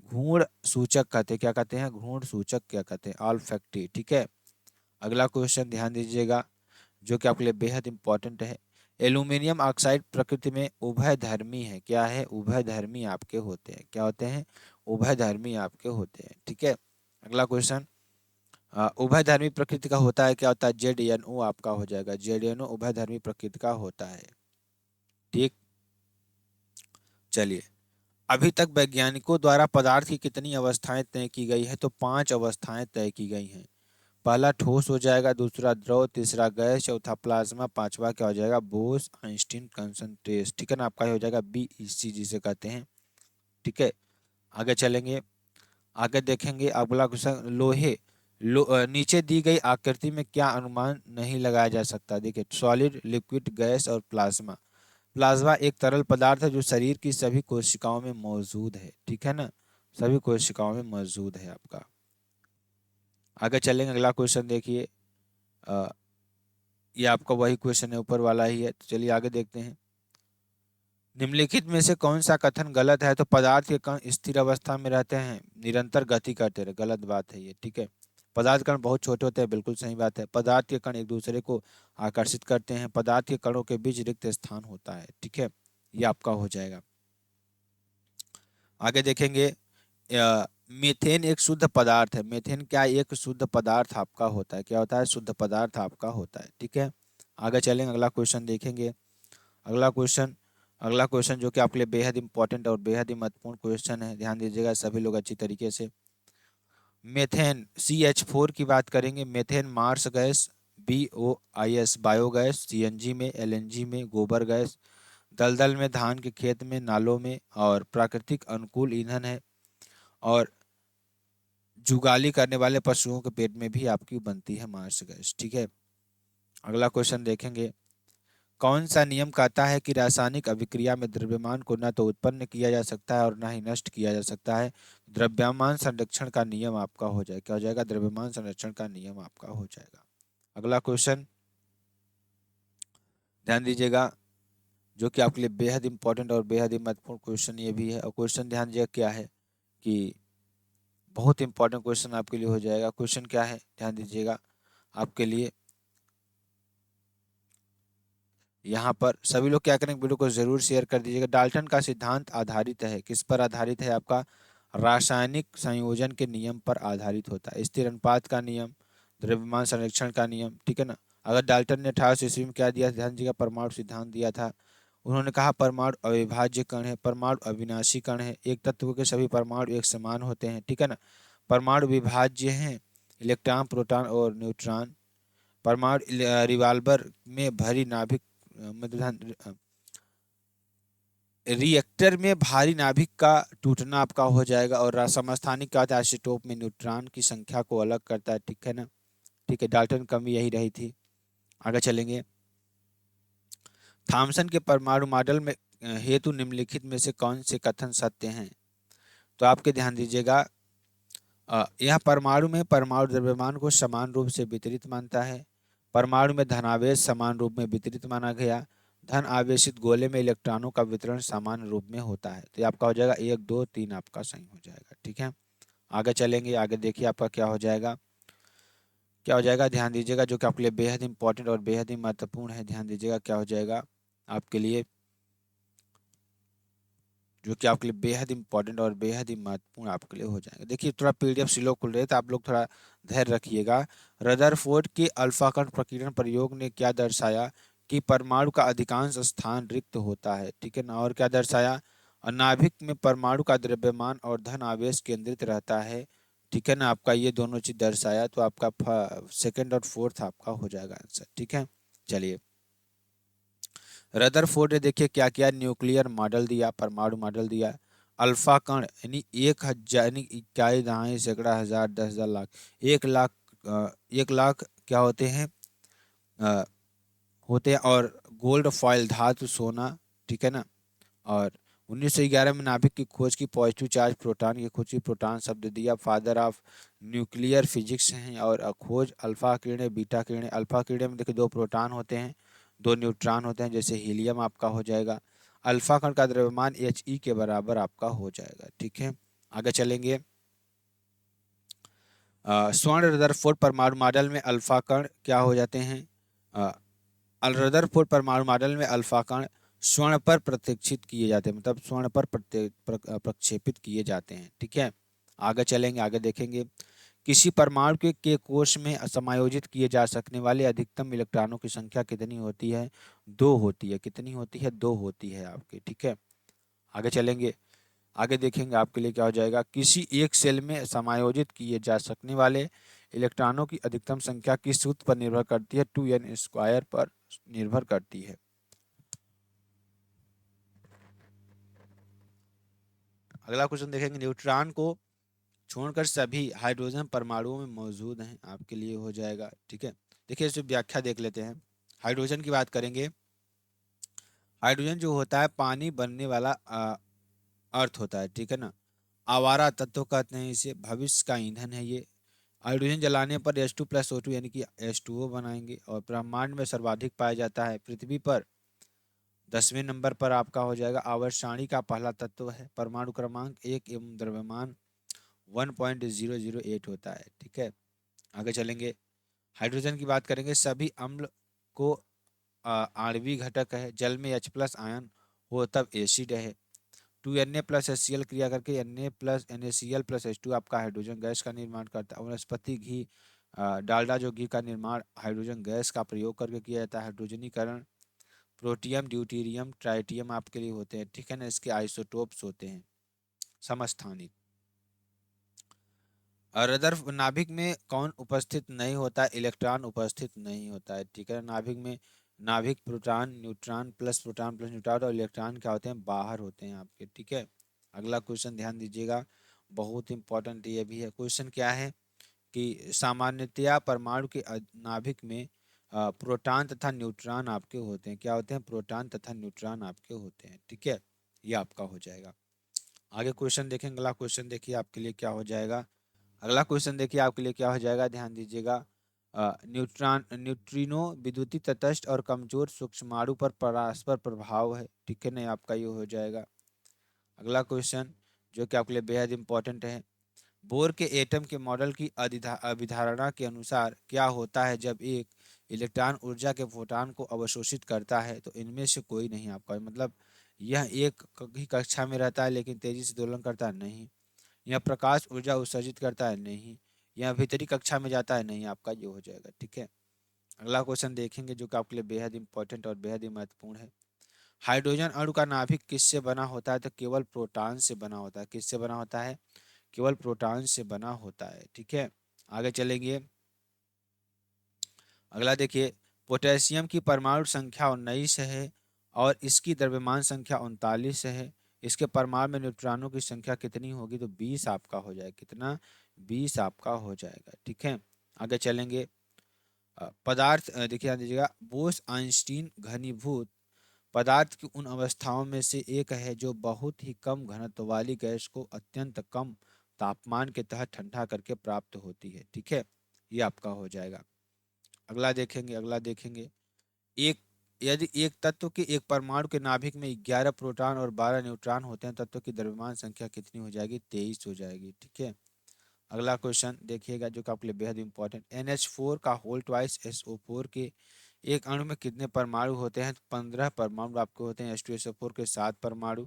घूर्ण सूचक कहते हैं। क्या कहते हैं? घूर्ण सूचक क्या कहते हैं? ऑल्फैक्टी। ठीक है, अगला क्वेश्चन ध्यान दीजिएगा जो कि आपके लिए बेहद इंपॉर्टेंट है। एल्यूमिनियम ऑक्साइड प्रकृति में उभयधर्मी है। क्या है? उभयधर्मी आपके होते हैं। क्या होते हैं? उभयधर्मी आपके होते हैं। ठीक है, अगला क्वेश्चन। उभयधर्मी प्रकृति का होता है, क्या होता है? ZNO आपका हो जाएगा। ZNO उभयधर्मी प्रकृति का होता है। ठीक, चलिए, अभी तक वैज्ञानिकों द्वारा पदार्थ की कितनी अवस्थाएं तय की गई है? तो 5 अवस्थाएं तय की गई हैं। पहला ठोस हो जाएगा, दूसरा द्रव, तीसरा गैस, चौथा प्लाज्मा, पांचवा क्या हो जाएगा? Bose Einstein concentrate. ठीक है ना, आपका हो जाएगा BEC जिसे कहते हैं। ठीक है, आगे चलेंगे, आगे देखेंगे अगला क्वेश्चन। नीचे दी गई आकृति में क्या अनुमान नहीं लगाया जा सकता? देखिए, सॉलिड, लिक्विड, गैस और प्लाज्मा। प्लाज्मा एक तरल पदार्थ है जो शरीर की सभी कोशिकाओं में मौजूद है। ठीक है ना, सभी कोशिकाओं में मौजूद है आपका। आगे चलेंगे, अगला क्वेश्चन देखिए। अ, ये आपका वही क्वेश्चन है, ऊपर वाला ही है। तो चलिए आगे देखते हैं। निम्नलिखित में से कौन सा कथन गलत है? तो पदार्थ के कण स्थिर अवस्था में रहते हैं, निरंतर गति करते रहे। गलत बात है ये। ठीक है, पदार्थ कण बहुत छोटे होते हैं। बिल्कुल सही बात है। पदार्थ के कण एक दूसरे को आकर्षित करते हैं। पदार्थ के कणों के बीच रिक्त स्थान होता है। ठीक है, ये आपका हो जाएगा। आगे देखेंगे। मीथेन एक शुद्ध पदार्थ है। मीथेन क्या? एक शुद्ध पदार्थ आपका होता है। क्या होता है? शुद्ध पदार्थ आपका होता है। ठीक है, आगे चलेंगे, अगला क्वेश्चन देखेंगे। अगला क्वेश्चन, अगला क्वेश्चन जो कि आपके लिए बेहद इंपॉर्टेंट और बेहद ही महत्वपूर्ण क्वेश्चन है। ध्यान दीजिएगा सभी लोग अच्छी तरीके से। मेथेन CH4 की बात करेंगे। Methane marsh gas, BOIS biogas, CNG में, LNG में, गोबर गैस, दलदल में, धान के खेत में, नालों में, और प्राकृतिक अनुकूल ईंधन है, और जुगाली करने वाले पशुओं के पेट में भी आपकी बनती है मार्स गैस। ठीक है, अगला क्वेश्चन देखेंगे। कौन सा नियम कहता है कि रासायनिक अभिक्रिया में द्रव्यमान को न तो उत्पन्न किया जा सकता है और न ही नष्ट किया जा सकता है? द्रव्यमान संरक्षण का नियम आपका हो जाएगा। क्या हो जाएगा? द्रव्यमान संरक्षण का नियम आपका हो जाएगा। अगला क्वेश्चन ध्यान दीजिएगा जो कि आपके लिए बेहद इंपॉर्टेंट और बेहद ही महत्वपूर्ण क्वेश्चन ये भी है। और क्वेश्चन ध्यान दीजिएगा क्या है कि बहुत इंपॉर्टेंट क्वेश्चन आपके लिए हो जाएगा। क्वेश्चन क्या है ध्यान दीजिएगा आपके लिए। यहाँ पर सभी लोग क्या करेंगे, वीडियो को जरूर शेयर कर दीजिएगा। डाल्टन का सिद्धांत आधारित है, किस पर आधारित है आपका? रासायनिक संयोजन के नियम पर आधारित होता है। स्थिर अनुपात का नियम, द्रव्यमान संरक्षण का नियम, ठीक है ना। अगर डाल्टन ने 1800 ईस्वी में क्या दिया, ध्यान दीजिएगा, परमाणु सिद्धांत दिया था। उन्होंने कहा परमाणु अविभाज्य कण है, परमाणु अविनाशी कण है, एक तत्व के सभी परमाणु एक समान होते हैं, ठीक है ना। परमाणु विभाज्य हैं, इलेक्ट्रॉन प्रोटॉन और न्यूट्रॉन। परमाणु रिवाल्वर में भरी नाभिक मतलब रिएक्टर में भारी नाभिक का टूटना आपका हो जाएगा। और समस्थानिक का आइसोटोप में न्यूट्रॉन की संख्या को अलग करता है, ठीक है ना। ठीक है, डाल्टन कमी यही रही थी। आगे चलेंगे। थॉमसन के परमाणु मॉडल में हेतु निम्नलिखित में से कौन से कथन सत्य हैं? तो आपके ध्यान दीजिएगा, यह परमाणु में परमाणु द्रव्यमान को समान रूप से वितरित मानता है। परमाणु में धनावेश समान रूप में वितरित माना गया। धन आवेशित गोले में इलेक्ट्रॉनों का वितरण समान रूप में होता है। तो ये आपका हो जाएगा 1 2 3 आपका सही हो जाएगा, ठीक है। आगे चलेंगे, आगे देखिए आपका क्या हो जाएगा, क्या हो जाएगा ध्यान दीजिएगा, जो कि आपके लिए बेहद इंपॉर्टेंट और बेहद ही महत्वपूर्ण है। ध्यान दीजिएगा क्या हो जाएगा आपके लिए, जो कि आपके लिए बेहद इंपॉर्टेंट और बेहद ही महत्वपूर्ण आपके लिए हो जाएगा। देखिए थोड़ा पीडीएफ स्लो खुल रहे, तो आप लोग थोड़ा धैर्य रखिएगा। रदरफोर्ड के अल्फा कण प्रकीर्णन प्रयोग ने क्या दर्शाया कि परमाणु का अधिकांश स्थान रिक्त होता है, ठीक है ना। और क्या दर्शाया, नाभिक में परमाणु का द्रव्यमान और धन आवेश केंद्रित रहता है, ठीक है ना। आपका ये दोनों चीज दर्शाया, तो आपका सेकंड और फोर्थ आपका हो जाएगा आंसर, ठीक है। चलिए, रदरफोर्ड ने देखिए क्या किया, न्यूक्लियर मॉडल दिया, परमाणु मॉडल दिया। अल्फा कण यानी 1000 यानी इकाई दहाई सैकड़ा हजार 10,000 लाख 1 लाख 1 लाख क्या होते हैं, अ, होते हैं। और गोल्ड फॉइल धातु सोना, ठीक है ना। और 1911 में नाभिक की खोज की, पॉजिटिव चार्ज प्रोटॉन की खोज की, प्रोटॉन शब्द दिया, फादर ऑफ न्यूक्लियर फिजिक्स हैं। और खोज अल्फा किरणें बीटा किरणें। अल्फा किरणें में देखिए 2 प्रोटॉन होते हैं, 2 न्यूट्रॉन होते हैं, जैसे हीलियम आपका हो जाएगा। अल्फा कण का द्रव्यमान He के बराबर आपका हो जाएगा, ठीक है। आगे चलेंगे। स्वर्ण रदरफोर्ड परमाणु मॉडल में अल्फा कण क्या हो जाते हैं, रदरफोर्ड परमाणु मॉडल में अल्फा कण स्वर्ण पर प्रक्षेपित किए जाते हैं, मतलब स्वर्ण पर प्रक्षेपित किए जाते हैं, ठीक है। आगे चलेंगे, आगे देखेंगे। किसी परमाणु के कोश में समायोजित किए जा सकने वाले अधिकतम इलेक्ट्रॉनों की संख्या कितनी होती है? 2 होती है। कितनी होती है? 2 होती है आपके, ठीक है। आगे चलेंगे, आगे देखेंगे आपके लिए क्या हो जाएगा। किसी एक सेल में समायोजित किए जा सकने वाले इलेक्ट्रॉनों की अधिकतम संख्या किस सूत्र पर निर्भर करती है? 2n² पर निर्भर करती है। अगला क्वेश्चन देखेंगे। न्यूट्रॉन को छोड़कर सभी हाइड्रोजन परमाणुओं में मौजूद हैं, आपके लिए हो जाएगा, ठीक है। देखिए इसे व्याख्या देख लेते हैं। हाइड्रोजन की बात करेंगे। हाइड्रोजन जो होता है पानी बनने वाला अर्थ होता है, ठीक है ना। आवारा तत्व कहते हैं इसे, भविष्य का ईंधन है ये। हाइड्रोजन जलाने पर H2+O2 यानी कि H2O बनाएंगे। और ब्रह्मांड में सर्वाधिक पाया जाता है पृथ्वी पर 10वें नंबर पर आपका हो जाएगा। आवर्त सारणी का पहला तत्व है। परमाणु क्रमांक 1 एवं द्रव्यमान 1.008 होता है, ठीक है। आगे चलेंगे। हाइड्रोजन की बात करेंगे। सभी अम्ल को आणविक घटक है। जल में H+ आयन हो तब एसिड है। 2Na+HCl क्रिया करके Na+NaCl+H2 आपका हाइड्रोजन गैस का निर्माण करता है। वनस्पति घी, डालडा जो घी का निर्माण हाइड्रोजन गैस का प्रयोग करके किया जाता है। हाइड्रोजनीकरण प्रोटियम ड्यूटीरियम ट्राइटियम आपके लिए होते हैं, ठीक है ना। इसके आइसोटोप्स होते हैं समस्थानिक। और अदर नाभिक में कौन उपस्थित नहीं होता? इलेक्ट्रॉन उपस्थित नहीं होता है, ठीक है। नाभिक में नाभिक प्रोटॉन न्यूट्रॉन प्लस न्यूट्रॉन और इलेक्ट्रॉन क्या होते हैं? बाहर होते हैं आपके, ठीक है। अगला क्वेश्चन ध्यान दीजिएगा, बहुत इंपॉर्टेंट ये भी है। क्वेश्चन क्या है कि सामान्यतया परमाणु के नाभिक में प्रोटॉन तथा न्यूट्रॉन आपके होते हैं। क्या होते हैं? प्रोटॉन तथा न्यूट्रॉन आपके होते हैं, ठीक है। ये आपका हो जाएगा। आगे क्वेश्चन देखेंगे। अगला क्वेश्चन देखिए आपके लिए क्या हो जाएगा। अगला क्वेश्चन देखिए आपके लिए क्या हो जाएगा, ध्यान दीजिएगा। न्यूट्रिनो विद्युतीय तटस्थ और कमजोर सूक्ष्माणु पर परस्पर प्रभाव है। ठीक है, नहीं आपका ये हो जाएगा। अगला क्वेश्चन जो कि आपके लिए बेहद इंपॉर्टेंट है, बोर के एटम के मॉडल की अभिधारणा के अनुसार क्या होता है जब एक इलेक्ट्रॉन ऊर्जा के फोटॉन को अवशोषित करता है? तो इनमें से कोई नहीं आपका, मतलब यह एक ही कक्षा में रहता है लेकिन तेजी से दोलन करता है नहीं, यह प्रकाश ऊर्जा उत्सर्जित करता है नहीं, यह भीतरी कक्षा में जाता है नहीं, आपका ये हो जाएगा। ठीक है, अगला क्वेश्चन देखेंगे जो कि आपके लिए बेहद इंपॉर्टेंट और बेहद ही महत्वपूर्ण है। हाइड्रोजन अणु का नाभिक किससे बना होता है? तो केवल प्रोटॉन से बना होता है। किससे बना होता है? केवल प्रोटॉन से बना होता है। ठीक है, आगे चलेंगे। अगला देखिए, पोटेशियम की परमाणु संख्या 19 है और इसकी द्रव्यमान संख्या 39 है। इसके परमाणु में न्यूट्रॉनों की संख्या कितनी होगी? तो 20 आपका हो जाएगा। कितना? 20 आपका हो जाएगा। ठीक है, आगे चलेंगे। पदार्थ देखिए, ध्यान दीजिएगा, बोस आइंस्टीन घनीभूत पदार्थ की उन अवस्थाओं में से एक है जो बहुत ही कम घनत्व वाली गैस को अत्यंत कम तापमान के तहत ठंडा करके प्राप्त होती है। ठीक है, ये आपका हो जाएगा। अगला देखेंगे एक यदि एक तत्व के एक परमाणु के नाभिक में 11 प्रोटॉन और 12 न्यूट्रॉन होते हैं, तत्व की द्रव्यमान संख्या कितनी हो जाएगी? 23 हो जाएगी। ठीक है, अगला क्वेश्चन देखिएगा जो कि आपके लिए बेहद इंपॉर्टेंट, NH4 का होल ट्वाइस SO4 के एक अणु में कितने परमाणु होते हैं? 15 परमाणु आपके होते हैं। H2SO4 के 7 परमाणु,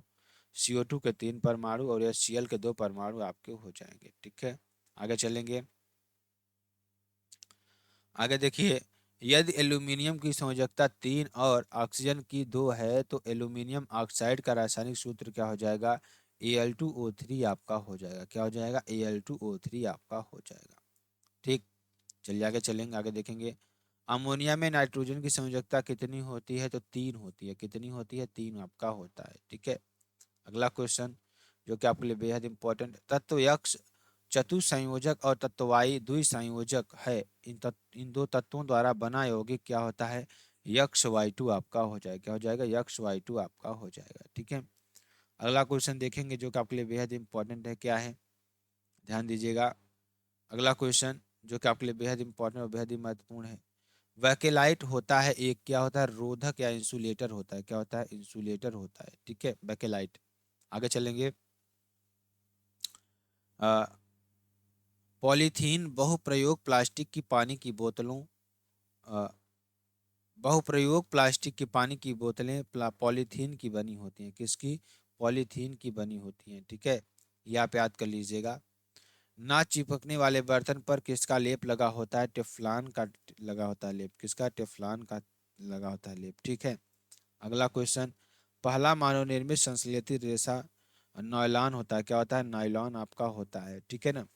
CO2 के 3 परमाणु और HCl के 2 परमाणु आपके हो जाएंगे। ठीक है, आगे चलेंगे। आगे देखिए, यदि एल्यूमिनियम की संयोजकता 3 और ऑक्सीजन की 2 है तो एल्यूमिनियम ऑक्साइड का रासायनिक सूत्र क्या हो जाएगा? Al2O3 आपका हो जाएगा। क्या हो जाएगा? Al2O3 आपका हो जाएगा। ठीक, चलिए आगे चलेंगे। आगे देखेंगे, अमोनिया में नाइट्रोजन की संयोजकता कितनी होती है? तो 3 होती है। कितनी होती है? 3 आपका होता है। ठीक है, अगला क्वेश्चन जो कि आपके लिए बेहद इंपॉर्टेंट, तत्व यक्ष चतुसंयोजक और तत्ववाई द्विसंयोजक है, इन दो तत्वों द्वारा बना यौगिक क्या होता है? यक्ष वाई टू आपका हो जाएगा। क्या हो जाएगा? यक्ष वाई टू आपका हो जाएगा। ठीक है, अगला क्वेश्चन देखेंगे जो कि आपके लिए बेहद इंपॉर्टेंट है। क्या है? ध्यान दीजिएगा, अगला क्वेश्चन जो कि आपके लिए बेहद इंपॉर्टेंट और बेहद ही महत्वपूर्ण है। वैकेलाइट होता है एक, क्या होता है? रोधक या इंसुलेटर होता है। क्या होता है? इंसुलेटर होता है। ठीक है, वैकेलाइट। आगे चलेंगे। पॉलीथीन बहुप्रयोग प्लास्टिक की पानी की बोतलों अ, बहुप्रयोग प्लास्टिक की पानी की बोतलें पॉलीथीन की बनी होती हैं। किसकी? पॉलीथीन की बनी होती हैं। ठीक है, ये आप याद कर लीजिएगा। ना चिपकने वाले बर्तन पर किसका लेप लगा होता है? टेफ्लॉन का लगा होता है लेप। किसका? टेफ्लॉन का लगा होता है लेप। ठीक है, अगला क्वेश्चन, पहला मानव निर्मित संश्लेषित रेशा नायलॉन होता है। क्या होता है? नायलॉन आपका होता है। ठीक है ना,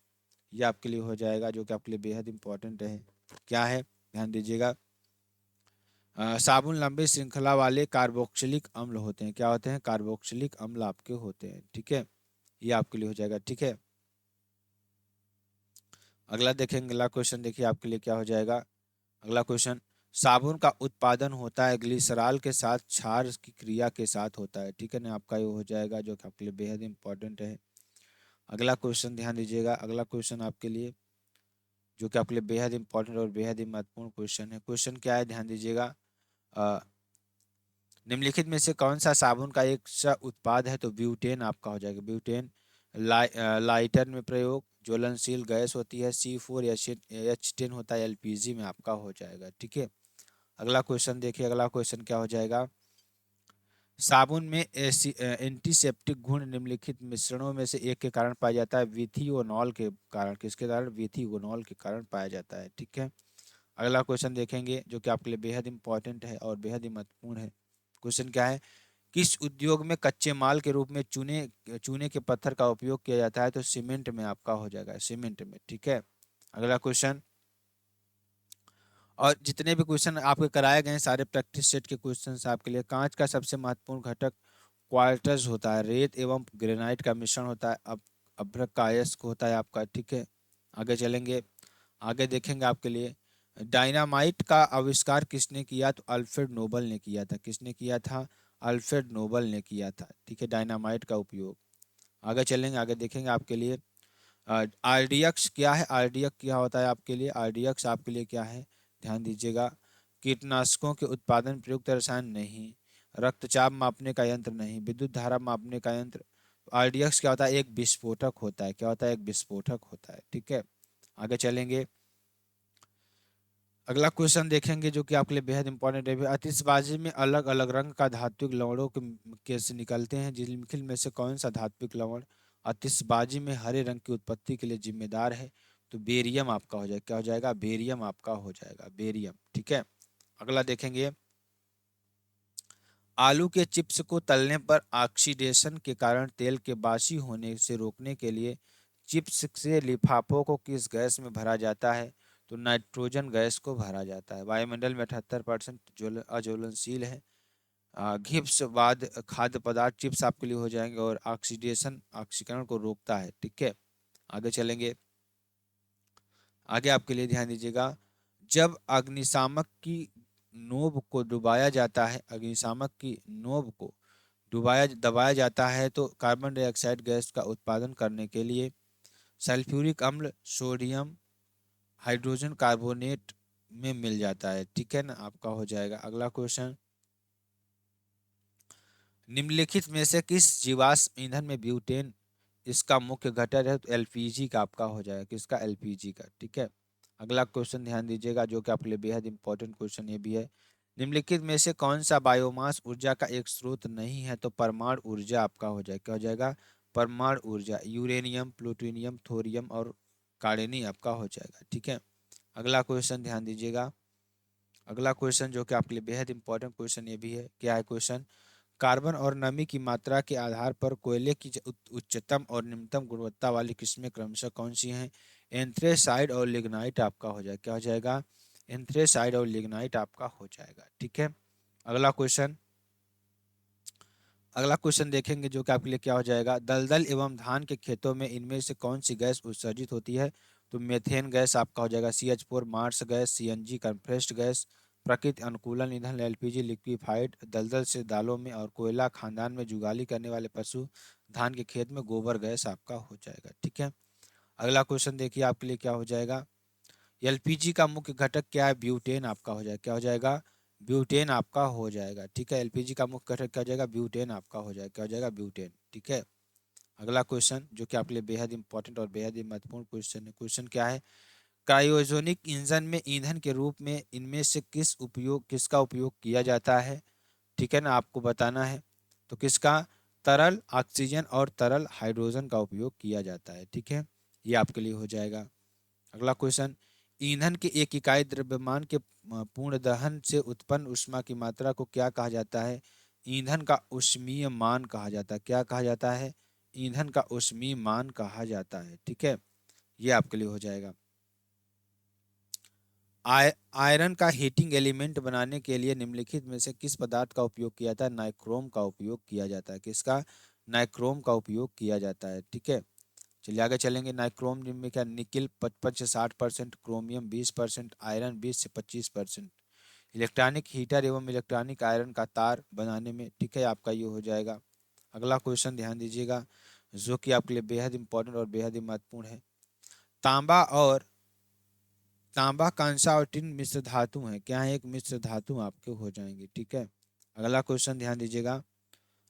ये आपके लिए हो जाएगा जो कि आपके लिए बेहद इंपॉर्टेंट है। क्या है? ध्यान दीजिएगा, साबुन लंबी श्रृंखला वाले कार्बोक्सिलिक अम्ल होते हैं। क्या होते हैं? कार्बोक्सिलिक अम्ल आपके होते हैं। ठीक है, ये आपके लिए हो जाएगा। ठीक है, अगला देखेंगे। अगला क्वेश्चन देखिए आपके लिए क्या हो जाएगा। अगला क्वेश्चन, साबुन का उत्पादन होता है ग्लिसरॉल के साथ क्षार की क्रिया के साथ होता है। ठीक है ना, आपका ये हो जाएगा जो कि आपके लिए बेहद इंपॉर्टेंट है। अगला क्वेश्चन ध्यान दीजिएगा, अगला क्वेश्चन आपके लिए जो कि आपके लिए बेहद इंपॉर्टेंट और बेहद ही महत्वपूर्ण क्वेश्चन है। क्वेश्चन क्या है? ध्यान दीजिएगा, अ, निम्नलिखित में से कौन सा साबुन का एक सा उत्पाद है? तो ब्यूटेन आपका हो जाएगा। ब्यूटेन लाइटर में प्रयोग, ज्वलनशील गैस होती है, C4H10 होता है, LPG में आपका हो जाएगा। ठीक है, अगला क्वेश्चन देखिए। अगला क्वेश्चन क्या हो जाएगा, साबुन में एंटीसेप्टिक गुण निम्नलिखित मिश्रणों में से एक के कारण पाया जाता है? विथियोनॉल के कारण। किसके कारण? विथियोनॉल के कारण पाया जाता है। ठीक है, अगला क्वेश्चन देखेंगे जो कि आपके लिए बेहद इंपॉर्टेंट है और बेहद ही महत्वपूर्ण है। क्वेश्चन क्या है, किस उद्योग में कच्चे माल के रूप में चूने चूने के पत्थर का उपयोग किया जाता है? तो सीमेंट में आपका हो जाएगा। सीमेंट में। ठीक है, अगला क्वेश्चन, और जितने भी क्वेश्चन आपके कराए गए हैं सारे प्रैक्टिस सेट के क्वेश्चन आपके लिए। कांच का सबसे महत्वपूर्ण घटक क्वार्टज होता है। रेत एवं ग्रेनाइट का मिश्रण होता है। अब अभ्रक का अयस्क होता है आपका। ठीक है, आगे चलेंगे। आगे देखेंगे आपके लिए, डायनामाइट का आविष्कार किसने किया? तो अल्फ्रेड नोबल ने किया था। किसने किया था? अल्फ्रेड नोबल ने किया था। ठीक है, डायनामाइट का उपयोग। आगे चलेंगे, आगे देखेंगे आपके लिए, आरडीएक्स क्या है? आरडीएक्स क्या होता है आपके लिए? आरडीएक्स आपके लिए क्या है? ध्यान दीजिएगा। कीटनाशकों के उत्पादन प्रयुक्त रसायन नहीं, रक्तचाप मापने का यंत्र नहीं, विद्युत धारा मापने का यंत्र। आरडीएक्स क्या होता है? एक विस्फोटक होता है। क्या होता है? एक विस्फोटक होता है। ठीक है, आगे चलेंगे। अगला क्वेश्चन देखेंगे जो कि आपके लिए बेहद इंपॉर्टेंट है। आतिशबाजी में अलग अलग रंग का धात्विक लवणों के से निकलते हैं, जिनमें में से कौन सा धात्विक लवण आतिशबाजी में हरे रंग की उत्पत्ति के लिए जिम्मेदार है? तो बेरियम आपका हो जाएगा। क्या हो जाएगा? बेरियम आपका हो जाएगा, बेरियम। ठीक है, अगला देखेंगे। आलू के चिप्स को तलने पर ऑक्सीडेशन के कारण तेल के बासी होने से रोकने के लिए चिप्स से लिफाफों को किस गैस में भरा जाता है? तो नाइट्रोजन गैस को भरा जाता है। वायुमंडल में 78% अज्वलनशील है। घिप्स बाद खाद्य पदार्थ चिप्स आपके लिए हो जाएंगे, और ऑक्सीडेशन ऑक्सीकरण को रोकता है। ठीक है, आगे चलेंगे। आगे आपके लिए ध्यान दीजिएगा। जब अग्निशामक की नोब को डुबाया जाता है, अग्निशामक की नोब को डुबाया दबाया जाता है, तो कार्बन डाइऑक्साइड गैस का उत्पादन करने के लिए सल्फ्यूरिक अम्ल सोडियम हाइड्रोजन कार्बोनेट में मिल जाता है। ठीक है ना, आपका हो जाएगा। अगला क्वेश्चन। निम्नलिखित में से किस जीवाश्म ईंधन में ब्यूटेन इसका मुख्य घटक है? तो एलपीजी का आपका हो जाएगा। किसका? एलपीजी का। ठीक है, अगला क्वेश्चन ध्यान दीजिएगा जो कि आपके लिए बेहद इंपॉर्टेंट क्वेश्चन ये भी है। निम्नलिखित में से कौन सा बायोमास ऊर्जा का एक स्रोत नहीं है? तो परमाणु ऊर्जा आपका हो जाएगा। क्या हो जाएगा? परमाणु ऊर्जा। यूरेनियम, प्लूटोनियम, थोरियम और काड़ेनी आपका हो जाएगा। ठीक है, अगला क्वेश्चन ध्यान दीजिएगा। अगला क्वेश्चन जो कि आपके लिए बेहद इंपॉर्टेंट क्वेश्चन ये भी है। क्या है क्वेश्चन? कार्बन और नमी की मात्रा के आधार पर कोयले की उच्चतम और निम्नतम गुणवत्ता वाली किस्में क्रमशः कौन सी हैं? एंथ्रेसाइड और लिग्नाइट आपका हो जाएगा। क्या हो जाएगा? एंथ्रेसाइड और लिग्नाइट आपका हो जाएगा। ठीक है, अगला क्वेश्चन। अगला क्वेश्चन देखेंगे जो कि आपके लिए क्या हो जाएगा। दलदल एवं धान के खेतों में इनमें से कौन सी गैस उत्सर्जित होती है? तो मेथेन गैस आपका हो जाएगा। CH4 marsh gas, CNG compressed gas, प्रकृति अनुकूलन ईंधन एलपीजी लिक्विफाइड, दलदल से दालों में और कोयला खानदान में जुगाली करने वाले पशु धान के खेत में गोबर गैस आपका हो जाएगा। ठीक है, अगला क्वेश्चन देखिए आपके लिए क्या हो जाएगा। एलपीजी का मुख्य घटक क्या है? ब्यूटेन आपका हो जाएगा। क्या हो जाएगा? ब्यूटेन आपका हो जाएगा। ठीक है, एलपीजी का मुख्य घटक क्या हो जाएगा? ब्यूटेन आपका हो जाएगा। क्या हो जाएगा? ब्यूटेन। ठीक है, अगला क्वेश्चन जो कि आपके लिए बेहद इंपॉर्टेंट और बेहद ही महत्वपूर्ण क्वेश्चन है। क्वेश्चन क्या है? क्रायोजेनिक इंजन में ईंधन के रूप में इनमें से किसका उपयोग किया जाता है? ठीक है ना, आपको बताना है। तो किसका? तरल ऑक्सीजन और तरल हाइड्रोजन का उपयोग किया जाता है। ठीक है, ये आपके लिए हो जाएगा। अगला क्वेश्चन। ईंधन की एक इकाई द्रव्यमान के पूर्ण दहन से उत्पन्न ऊष्मा की मात्रा को क्या कहा जाता है? ईंधन का ऊष्मीय मान कहा जाता है। क्या कहा जाता है? ईंधन का ऊष्मीय मान कहा जाता है। ठीक है, ये आपके लिए हो जाएगा। आयरन का हीटिंग एलिमेंट बनाने के लिए निम्नलिखित में से किस पदार्थ का उपयोग किया जाता है? नाइक्रोम का उपयोग किया जाता है। किसका? नाइक्रोम का उपयोग किया जाता है। ठीक है, चलिए आगे चलेंगे। नाइक्रोम में क्या? निकिल 55 से 60%, क्रोमियम 20%, आयरन 20 से 25%। इलेक्ट्रॉनिक हीटर एवं इलेक्ट्रॉनिक आयरन का तार बनाने में। ठीक है, आपका ये हो जाएगा। अगला क्वेश्चन ध्यान दीजिएगा जो कि आपके लिए बेहद इंपॉर्टेंट और बेहद ही महत्वपूर्ण है। तांबा और तांबा, कांसा और टिन मिश्र धातु हैं। क्या है? एक मिश्र धातु आपके हो जाएंगे। ठीक है, अगला क्वेश्चन ध्यान दीजिएगा।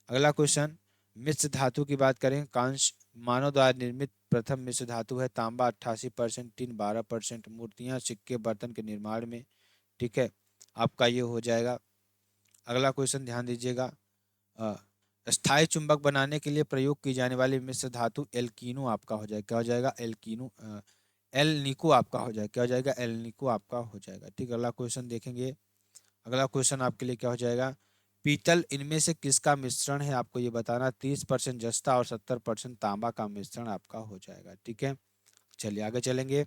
अगला क्वेश्चन। मिश्र धातु की बात करें। कांस्य मानव द्वारा निर्मित प्रथम मिश्र धातु है। तांबा 88%, टिन 12%, मूर्तियां सिक्के बर्तन के निर्माण में। ठीक है, आपका ये हो जाएगा। अगला क्वेश्चन ध्यान दीजिएगा। अ, स्थायी चुंबक बनाने के लिए प्रयोग की जाने वाली मिश्र धातु एल्कीनो आपका हो जाएगा। क्या हो जाएगा? एल्कीनो। एल निको आपका हो जाएगा। क्या हो जाएगा? एल निको आपका हो जाएगा। ठीक, अगला क्वेश्चन देखेंगे। अगला क्वेश्चन आपके लिए क्या हो जाएगा। पीतल इनमें से किसका मिश्रण है? आपको ये बताना। 30% जस्ता और 70% तांबा का मिश्रण आपका हो जाएगा। ठीक है, चलिए आगे चलेंगे।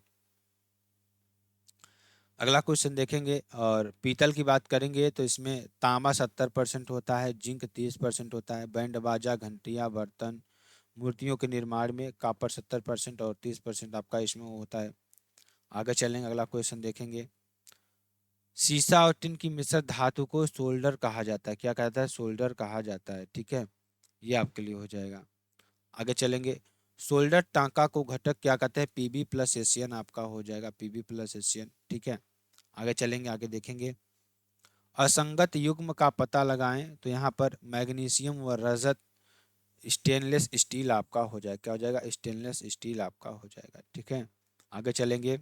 अगला क्वेश्चन देखेंगे और पीतल की बात करेंगे तो इसमें तांबा 70% होता है, जिंक 30% होता है, बैंड बाजा, घंटियां, बर्तन, मूर्तियों के निर्माण में कॉपर 70% और 30% आपका इसमें होता है। आगे चलेंगे, अगला क्वेश्चन देखेंगे। सीसा और टिन की मिश्र धातु को सोल्डर कहा जाता है। क्या कहता है? सोल्डर कहा जाता है। ठीक है, ये आपके लिए हो जाएगा। आगे चलेंगे। सोल्डर टांका को घटक क्या कहते हैं? पीबी प्लस एशियन आपका हो जाएगा, पीबी प्लस एशियन। ठीक है, आगे चलेंगे, आगे देखेंगे। असंगत युग्म का पता लगाएं, तो यहाँ पर मैग्नीशियम व रजत स्टेनलेस स्टील आपका हो जाएगा, क्या हो जाएगा? स्टेनलेस स्टील आपका हो जाएगा। ठीक है, आगे चलेंगे।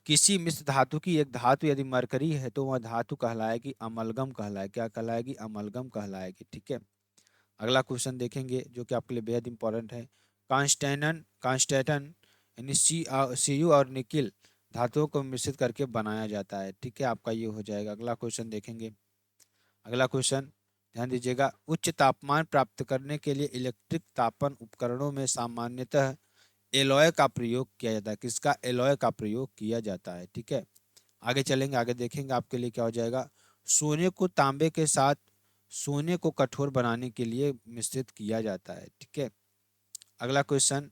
किसी मिश्र धातु की एक धातु यदि मरकरी है तो वह धातु कहलाएगी अमलगम कहलाएगी, क्या कहलाएगी? अमलगम कहलाएगी। ठीक है, अगला क्वेश्चन देखेंगे जो कि आपके लिए बेहद इंपॉर्टेंट है। कांस्टेंटन यानी सीयू और निकिल धातुओं को मिश्रित करके बनाया जाता है। ठीक है, आपका ये हो जाएगा। अगला क्वेश्चन देखेंगे। अगला क्वेश्चन ध्यान दीजिएगा। उच्च तापमान प्राप्त करने के लिए इलेक्ट्रिक तापन उपकरणों में सामान्यतः एलॉय का प्रयोग किया जाता है। किसका? एलॉय का प्रयोग किया जाता है। ठीक है, आगे चलेंगे, आगे देखेंगे आपके लिए क्या हो जाएगा। सोने को तांबे के साथ सोने को कठोर बनाने के लिए मिश्रित किया जाता है। ठीक है, अगला क्वेश्चन।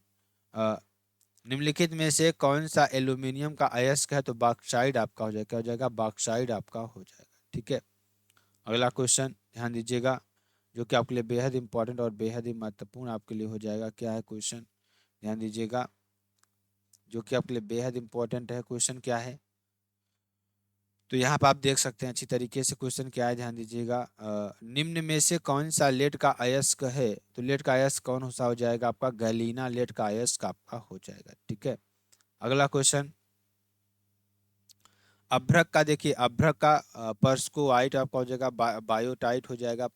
निम्नलिखित में से कौन सा एल्यूमिनियम का अयस्क है? तो बॉक्साइड आपका हो जाएगा, क्या हो जाएगा? बॉक्साइड आपका हो जाएगा। ठीक है, अगला क्वेश्चन ध्यान दीजिएगा जो कि आपके लिए बेहद इंपॉर्टेंट और बेहद ही महत्वपूर्ण आपके लिए हो जाएगा। क्या है क्वेश्चन? ध्यान दीजिएगा जो कि आपके लिए बेहद इंपॉर्टेंट है। क्वेश्चन क्या है? तो यहाँ पर आप देख सकते हैं अच्छी तरीके से क्वेश्चन क्या है, ध्यान दीजिएगा। निम्न में से कौन सा लेड का अयस्क है? तो लेड का अयस्क कौन सा हो जाएगा आपका? गैलीना लेड का अयस्क आपका हो जाएगा। ठीक है, अगला क्वेश्चन। अभ्रक का देखिए, अभ्रक का पर्सकोआइट आपका हो जाएगा, बायोटाइट हो जाएगा,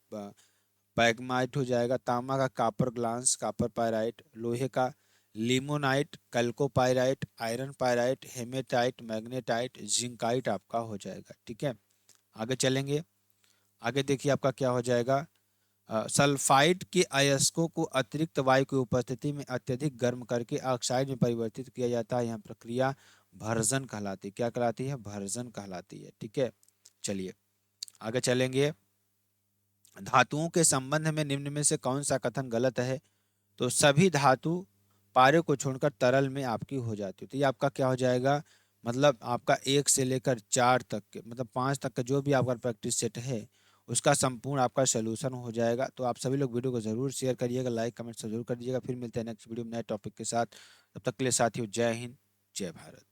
पैगमाइट हो जाएगा। तांबा का कापर ग्लांस, कापर पायराइट। लोहे का limonite, chalcopyrite, iron pyrite, hematite, magnetite, zincite आपका हो जाएगा। ठीक है, आगे चलेंगे। आगे देखिए आपका क्या हो जाएगा। सल्फाइड के अयस्कों को अतिरिक्त वायु की उपस्थिति में अत्यधिक गर्म करके ऑक्साइड में परिवर्तित किया जाता है। यह प्रक्रिया भर्जन कहलाती है, क्या कहलाती है? भर्जन कहलाती है। ठीक है, चलिए आगे चलेंगे। धातुओं के संबंध में निम्न में से कौन सा कथन गलत है? तो सभी धातु पारे को छोड़कर तरल में आपकी हो जाती है। तो ये आपका क्या हो जाएगा? मतलब आपका 1 से लेकर 4 तक के, मतलब 5 तक का जो भी आपका प्रैक्टिस सेट है उसका संपूर्ण आपका सोल्यूशन हो जाएगा। तो आप सभी लोग वीडियो को जरूर शेयर करिएगा, लाइक कमेंट जरूर कर दीजिएगा। फिर मिलते हैं नेक्स्ट वीडियो में नए टॉपिक के साथ। तब तक के लिए साथियों, जय हिंद, जय भारत।